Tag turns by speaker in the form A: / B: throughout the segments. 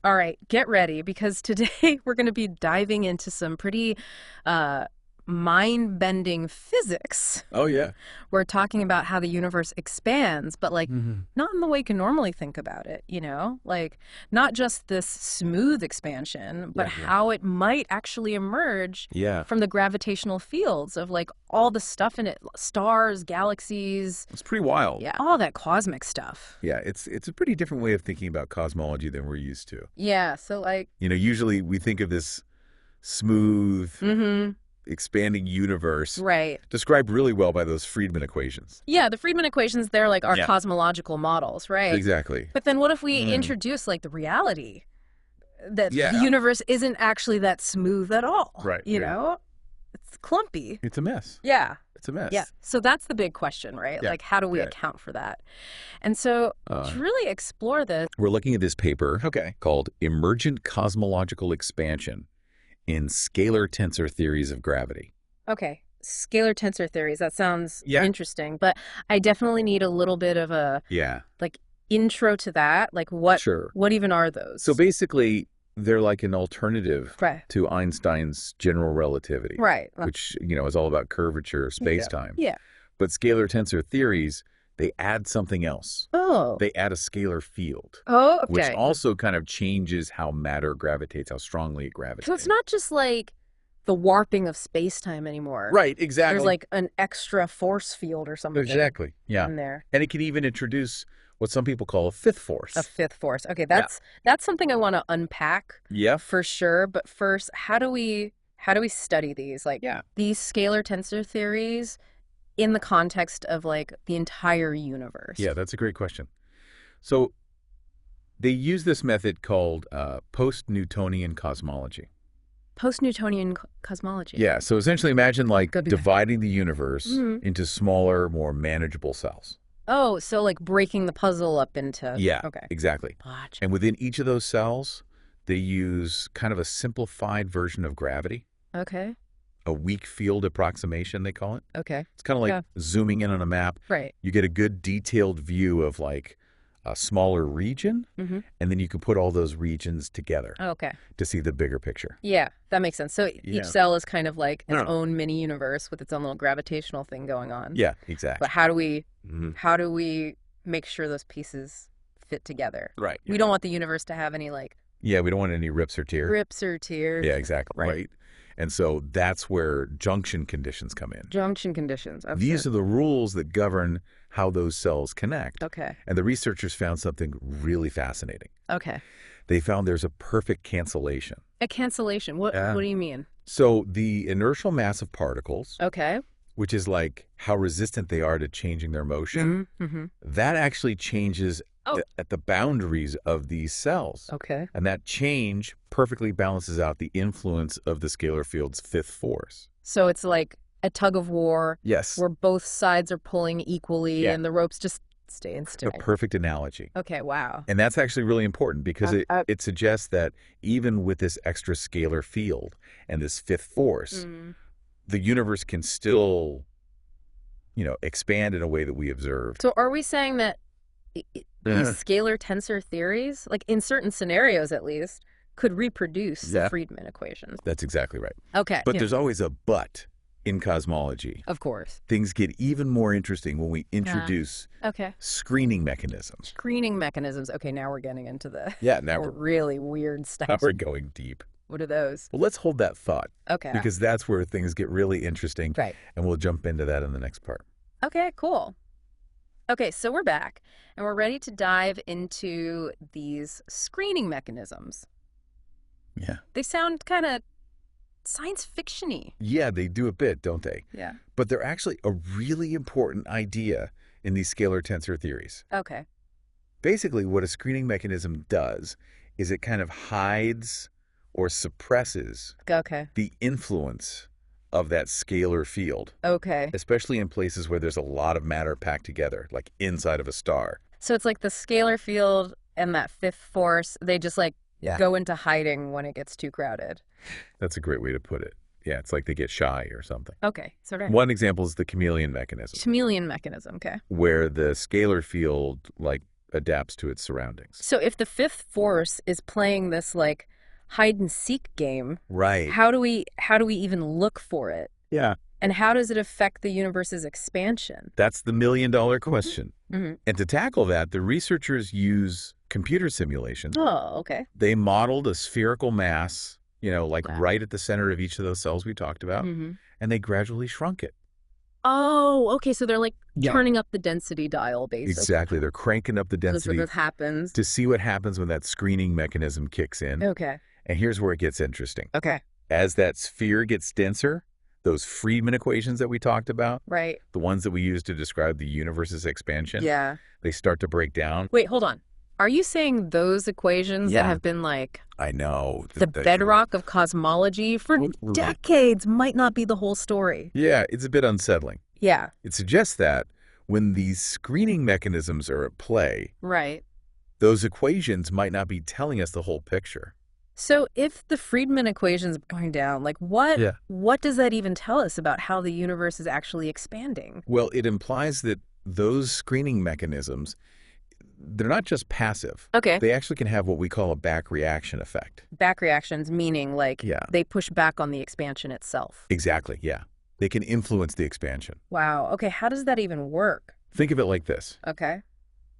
A: All right, get ready because today we're going to be diving into some pretty mind-bending physics.
B: Oh, yeah.
A: We're talking about how the universe expands, but like not in the way you can normally think about it, you know? Like not just this smooth expansion, but how it might actually emerge from the gravitational fields of like all the stuff in it, stars, galaxies.
B: It's pretty wild.
A: Yeah, all that cosmic stuff.
B: Yeah, it's a pretty different way of thinking about cosmology than we're used to.
A: Yeah, so like...
B: You know, usually we think of this smooth, expanding universe described really well by those Friedmann equations.
A: Yeah, the Friedmann equations, they're like our cosmological models, right?
B: Exactly.
A: But then what if we introduce like the reality that the universe isn't actually that smooth at all?
B: Right.
A: You know? It's clumpy.
B: It's a mess.
A: Yeah.
B: It's a mess.
A: Yeah. So that's the big question, right?
B: Yeah.
A: Like, how do we account for that? And so to really explore this...
B: We're looking at this paper called Emergent Cosmological Expansion in Scalar-Tensor Theories of Gravity.
A: Okay. Scalar-tensor theories. That sounds interesting. But I definitely need a little bit of a like intro to that. Like what even are those?
B: So basically, they're like an alternative to Einstein's general relativity, which, you know, is all about curvature of space-time.
A: Yeah.
B: But scalar-tensor theories, they add something else.
A: Oh.
B: They add a scalar field.
A: Oh, okay.
B: Which also kind of changes how matter gravitates, how strongly it gravitates.
A: So it's not just like the warping of space-time anymore.
B: Right, exactly.
A: There's like an extra force field or something.
B: Exactly,
A: in there.
B: And it can even introduce what some people call a fifth force.
A: A fifth force. Okay, that's something I want to unpack.
B: Yeah.
A: For sure. But first, how do we study these? Like these scalar tensor theories in the context of like the entire universe?
B: Yeah, that's a great question. So they use this method called post-Newtonian cosmology.
A: Post-Newtonian cosmology.
B: Yeah, so essentially imagine like dividing the universe into smaller, more manageable cells.
A: Oh, so like breaking the puzzle up into...
B: Yeah,
A: okay.
B: Exactly.
A: Gotcha.
B: And within each of those cells, they use kind of a simplified version of gravity.
A: Okay.
B: A weak field approximation, they call it.
A: Okay.
B: It's kind of like zooming in on a map.
A: Right.
B: You get a good detailed view of like a smaller region, and then you can put all those regions together to see the bigger picture.
A: Yeah, that makes sense. So each cell is kind of like its own mini universe with its own little gravitational thing going on.
B: Yeah, exactly.
A: But how do we make sure those pieces fit together?
B: Right.
A: We don't want the universe to have any like...
B: Yeah, we don't want any rips or tears.
A: Rips or tears.
B: Yeah, exactly. Right. And so that's where junction conditions come in.
A: Junction conditions. Absolutely.
B: These are the rules that govern how those cells connect.
A: Okay.
B: And the researchers found something really fascinating.
A: Okay.
B: They found there's a perfect cancellation.
A: A cancellation? What do you mean?
B: So the inertial mass of particles, which is like how resistant they are to changing their motion, that actually changes at the boundaries of these cells.
A: Okay.
B: And that change perfectly balances out the influence of the scalar field's fifth force.
A: So it's like a tug of war.
B: Yes.
A: Where both sides are pulling equally and the ropes just stay still.
B: A perfect analogy.
A: Okay, wow.
B: And that's actually really important because it suggests that even with this extra scalar field and this fifth force, the universe can still, you know, expand in a way that we observed.
A: So are we saying that these scalar tensor theories, like in certain scenarios at least, could reproduce the Friedmann equations?
B: That's exactly right.
A: Okay.
B: But there's always a but in cosmology.
A: Of course.
B: Things get even more interesting when we introduce screening mechanisms.
A: Screening mechanisms. Okay, now we're getting into the
B: now we're
A: really weird stuff.
B: Now we're going deep.
A: What are those?
B: Well, let's hold that thought.
A: Okay.
B: Because that's where things get really interesting.
A: Right.
B: And we'll jump into that in the next part.
A: Okay, cool. Okay, so we're back, and we're ready to dive into these screening mechanisms.
B: Yeah.
A: They sound kind of science fiction-y.
B: Yeah, they do a bit, don't they?
A: Yeah.
B: But they're actually a really important idea in these scalar tensor theories.
A: Okay.
B: Basically, what a screening mechanism does is it kind of hides or suppresses the influence of that scalar field.
A: Okay.
B: Especially in places where there's a lot of matter packed together, like inside of a star.
A: So it's like the scalar field and that fifth force, they just like go into hiding when it gets too crowded.
B: That's a great way to put it. Yeah, it's like they get shy or something.
A: Okay. So
B: one example is the chameleon mechanism.
A: Chameleon mechanism, okay.
B: Where the scalar field like adapts to its surroundings.
A: So if the fifth force is playing this like hide and seek game,
B: right?
A: How do we even look for it?
B: Yeah.
A: And how does it affect the universe's expansion?
B: That's the million-dollar question.
A: Mm-hmm.
B: And to tackle that, the researchers use computer simulations.
A: Oh, okay.
B: They modeled a spherical mass, right at the center of each of those cells we talked about, and they gradually shrunk it.
A: Oh, okay. So they're like turning up the density dial, basically.
B: Exactly. They're cranking up the density
A: so happens.
B: to see what happens when that screening mechanism kicks in.
A: Okay.
B: And here's where it gets interesting.
A: Okay.
B: As that sphere gets denser, those Friedmann equations that we talked about,
A: right,
B: the ones that we use to describe the universe's expansion, they start to break down.
A: Wait, hold on. Are you saying those equations that have been like...
B: I know.
A: The bedrock of cosmology for decades might not be the whole story?
B: Yeah, it's a bit unsettling.
A: Yeah.
B: It suggests that when these screening mechanisms are at play,
A: right,
B: those equations might not be telling us the whole picture.
A: So if the Friedmann equation's going down, like what does that even tell us about how the universe is actually expanding?
B: Well, it implies that those screening mechanisms, they're not just passive.
A: Okay.
B: They actually can have what we call a back reaction effect.
A: Back reactions meaning like they push back on the expansion itself.
B: Exactly, yeah. They can influence the expansion.
A: Wow. Okay, how does that even work?
B: Think of it like this.
A: Okay.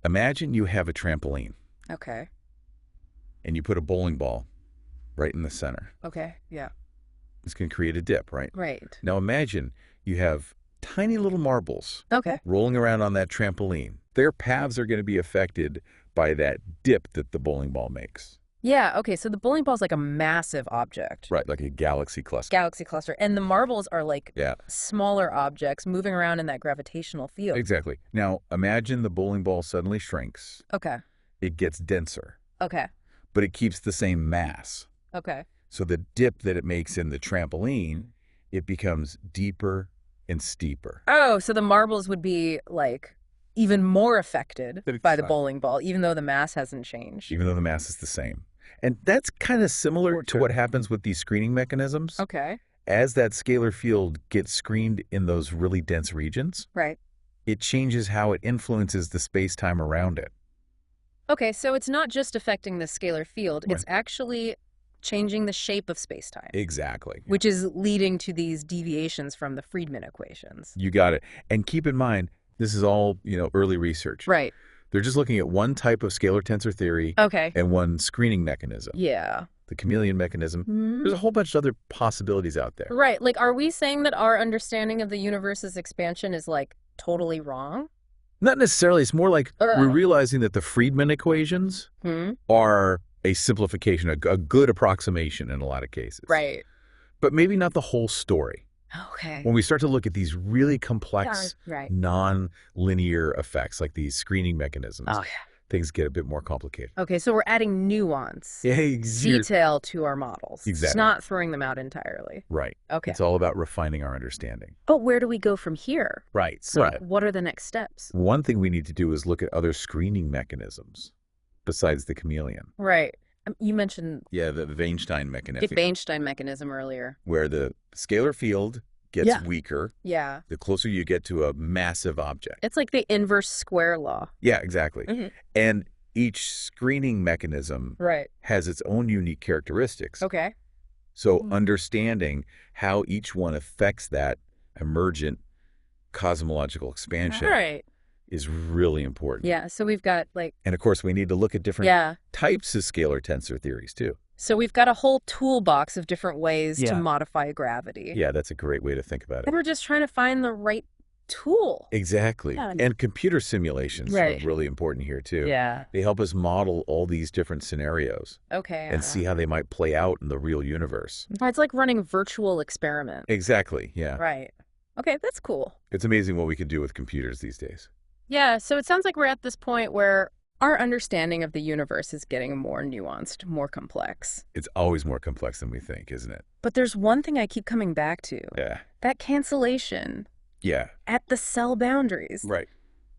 B: Imagine you have a trampoline.
A: Okay.
B: And you put a bowling ball right in the center.
A: Okay, yeah.
B: It's going to create a dip, right?
A: Right.
B: Now imagine you have tiny little marbles rolling around on that trampoline. Their paths are going to be affected by that dip that the bowling ball makes.
A: Yeah, okay, so the bowling ball is like a massive object.
B: Right, like a galaxy cluster.
A: Galaxy cluster. And the marbles are like smaller objects moving around in that gravitational field.
B: Exactly. Now imagine the bowling ball suddenly shrinks.
A: Okay.
B: It gets denser.
A: Okay.
B: But it keeps the same mass.
A: Okay.
B: So the dip that it makes in the trampoline, it becomes deeper and steeper.
A: Oh, so the marbles would be like even more affected by the bowling ball, even though the mass hasn't changed.
B: Even though the mass is the same. And that's kind of similar to what happens with these screening mechanisms.
A: Okay.
B: As that scalar field gets screened in those really dense regions, it changes how it influences the space-time around it.
A: Okay, so it's not just affecting the scalar field, it's actually changing the shape of space-time.
B: Exactly.
A: Which is leading to these deviations from the Friedmann equations.
B: You got it. And keep in mind, this is all, early research.
A: Right.
B: They're just looking at one type of scalar-tensor theory and one screening mechanism.
A: Yeah.
B: The chameleon mechanism. There's a whole bunch of other possibilities out there.
A: Right. Like, are we saying that our understanding of the universe's expansion is, like, totally wrong?
B: Not necessarily. It's more like we're realizing that the Friedmann equations are a simplification, a good approximation in a lot of cases.
A: Right.
B: But maybe not the whole story.
A: Okay.
B: When we start to look at these really complex, non-linear effects, like these screening mechanisms, things get a bit more complicated.
A: Okay, so we're adding nuance, detail to our models.
B: Exactly.
A: It's not throwing them out entirely.
B: Right.
A: Okay.
B: It's all about refining our understanding.
A: But where do we go from here?
B: Right.
A: So what are the next steps?
B: One thing we need to do is look at other screening mechanisms besides the chameleon.
A: Right. You mentioned...
B: Yeah, the Weinstein mechanism.
A: The Weinstein mechanism earlier.
B: Where the scalar field gets weaker.
A: Yeah.
B: The closer you get to a massive object.
A: It's like the inverse square law.
B: Yeah, exactly. And each screening mechanism has its own unique characteristics.
A: Okay.
B: So understanding how each one affects that emergent cosmological expansion is really important.
A: Yeah, so we've got like...
B: And of course, we need to look at different types of scalar-tensor theories too.
A: So we've got a whole toolbox of different ways to modify gravity.
B: Yeah, that's a great way to think about it.
A: And we're just trying to find the right tool.
B: Exactly. Yeah. And computer simulations are really important here too.
A: Yeah.
B: They help us model all these different scenarios.
A: Okay.
B: And see how they might play out in the real universe.
A: It's like running virtual experiments.
B: Exactly, yeah.
A: Right. Okay, that's cool.
B: It's amazing what we can do with computers these days.
A: Yeah, so it sounds like we're at this point where our understanding of the universe is getting more nuanced, more complex.
B: It's always more complex than we think, isn't it?
A: But there's one thing I keep coming back to.
B: Yeah.
A: That cancellation.
B: Yeah.
A: At the cell boundaries.
B: Right.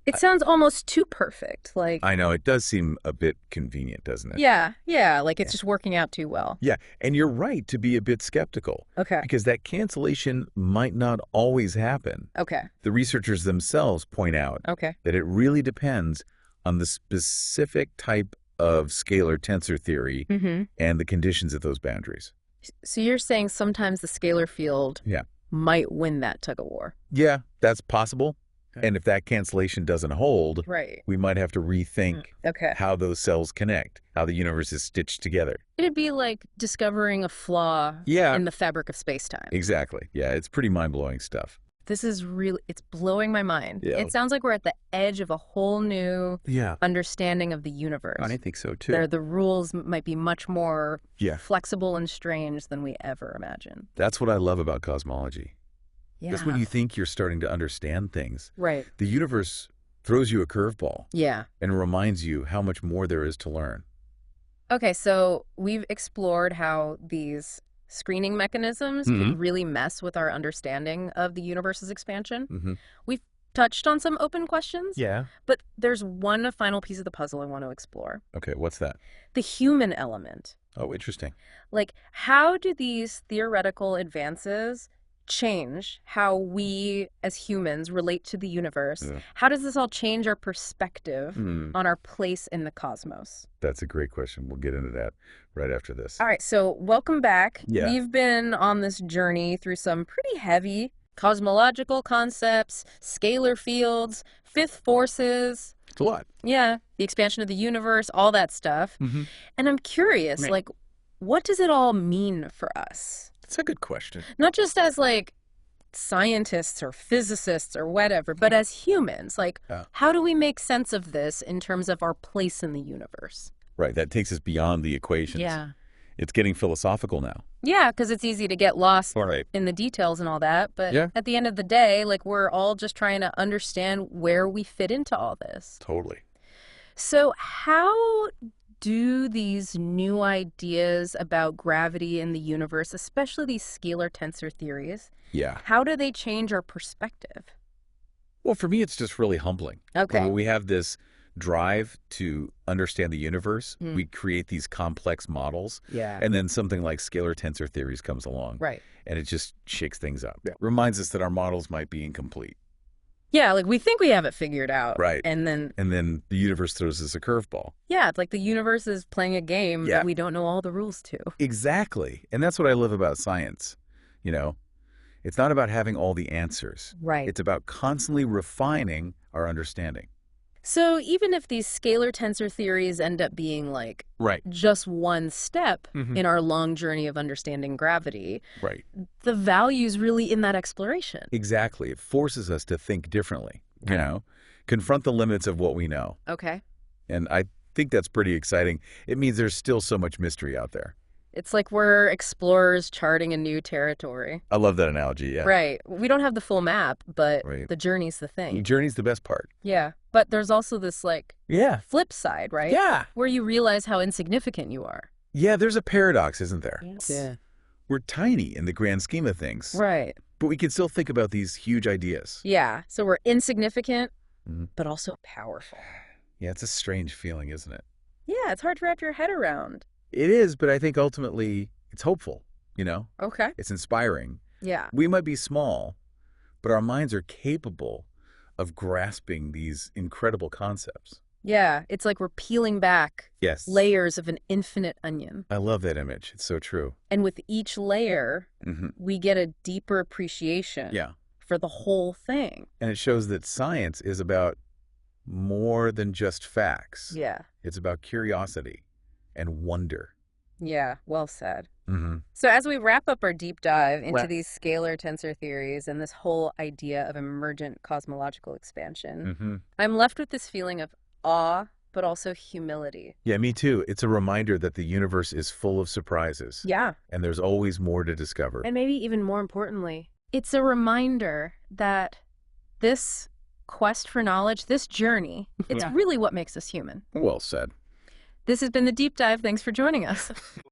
A: It sounds almost too perfect. Like
B: I know, it does seem a bit convenient, doesn't it?
A: Yeah, like it's just working out too well.
B: Yeah, and you're right to be a bit skeptical.
A: Okay.
B: Because that cancellation might not always happen.
A: Okay.
B: The researchers themselves point out that it really depends on the specific type of scalar tensor theory and the conditions at those boundaries.
A: So you're saying sometimes the scalar field might win that tug of war?
B: Yeah, that's possible. And if that cancellation doesn't hold, we might have to rethink how those cells connect, how the universe is stitched together.
A: It'd be like discovering a flaw in the fabric of space-time.
B: Exactly. Yeah, it's pretty mind-blowing stuff.
A: This is really, it's blowing my mind. Yeah. It sounds like we're at the edge of a whole new understanding of the universe.
C: I think so, too.
A: The rules might be much more flexible and strange than we ever imagined.
B: That's what I love about cosmology. Yeah. Because when you think you're starting to understand things, the universe throws you a curveball and reminds you how much more there is to learn.
A: Okay, so we've explored how these screening mechanisms can really mess with our understanding of the universe's expansion. We've touched on some open questions, but there's one final piece of the puzzle I want to explore.
B: Okay, what's that?
A: The human element.
B: Oh, interesting.
A: Like, how do these theoretical advances change how we as humans relate to the universe? How does this all change our perspective on our place in the cosmos?
B: That's a great question. We'll get into that right after this.
A: All right, so welcome back. We've been on this journey through some pretty heavy cosmological concepts, scalar fields, fifth forces.
B: It's a lot.
A: Yeah, the expansion of the universe, all that stuff. And I'm curious, like, what does it all mean for us?
C: It's a good question.
A: Not just as, like, scientists or physicists or whatever, but as humans. Like, how do we make sense of this in terms of our place in the universe?
B: Right, that takes us beyond the equations.
A: Yeah.
B: It's getting philosophical now.
A: Yeah, because it's easy to get lost in the details and all that. But at the end of the day, like, we're all just trying to understand where we fit into all this.
B: Totally.
A: So how do these new ideas about gravity in the universe, especially these scalar tensor theories, how do they change our perspective?
B: Well, for me, it's just really humbling.
A: Okay.
B: When we have this drive to understand the universe, we create these complex models, and then something like scalar tensor theories comes along, and it just shakes things up. Reminds us that our models might be incomplete.
A: Yeah, like, we think we have it figured out.
B: Right.
A: And then
B: the universe throws us a curveball.
A: Yeah, it's like the universe is playing a game that we don't know all the rules to.
B: Exactly. And that's what I love about science. You know, it's not about having all the answers.
A: Right.
B: It's about constantly refining our understanding.
A: So even if these scalar tensor theories end up being, like, just one step in our long journey of understanding gravity, the value's really in that exploration.
B: Exactly. It forces us to think differently, you know, confront the limits of what we know.
A: Okay.
B: And I think that's pretty exciting. It means there's still so much mystery out there.
A: It's like we're explorers charting a new territory.
B: I love that analogy, yeah.
A: Right. We don't have the full map, but the journey's the thing.
B: The journey's the best part.
A: Yeah. But there's also this, like, flip side, right?
C: Yeah.
A: Where you realize how insignificant you are.
B: Yeah, there's a paradox, isn't there?
A: Yeah.
B: We're tiny in the grand scheme of things.
A: Right.
B: But we can still think about these huge ideas.
A: Yeah. So we're insignificant, but also powerful.
B: Yeah, it's a strange feeling, isn't it?
A: Yeah, it's hard to wrap your head around.
B: It is, but I think ultimately it's hopeful, you know?
A: Okay.
B: It's inspiring.
A: Yeah.
B: We might be small, but our minds are capable of grasping these incredible concepts.
A: Yeah, it's like we're peeling back layers of an infinite onion.
B: I love that image. It's so true.
A: And with each layer, we get a deeper appreciation for the whole thing.
B: And it shows that science is about more than just facts.
A: Yeah.
B: It's about curiosity and wonder.
A: Yeah, well said. So as we wrap up our deep dive into these scalar tensor theories and this whole idea of emergent cosmological expansion, I'm left with this feeling of awe, but also humility.
B: Yeah, me too. It's a reminder that the universe is full of surprises.
A: Yeah.
B: And there's always more to discover.
A: And maybe even more importantly, it's a reminder that this quest for knowledge, this journey, it's really what makes us human.
B: Well said.
A: This has been The Deep Dive. Thanks for joining us.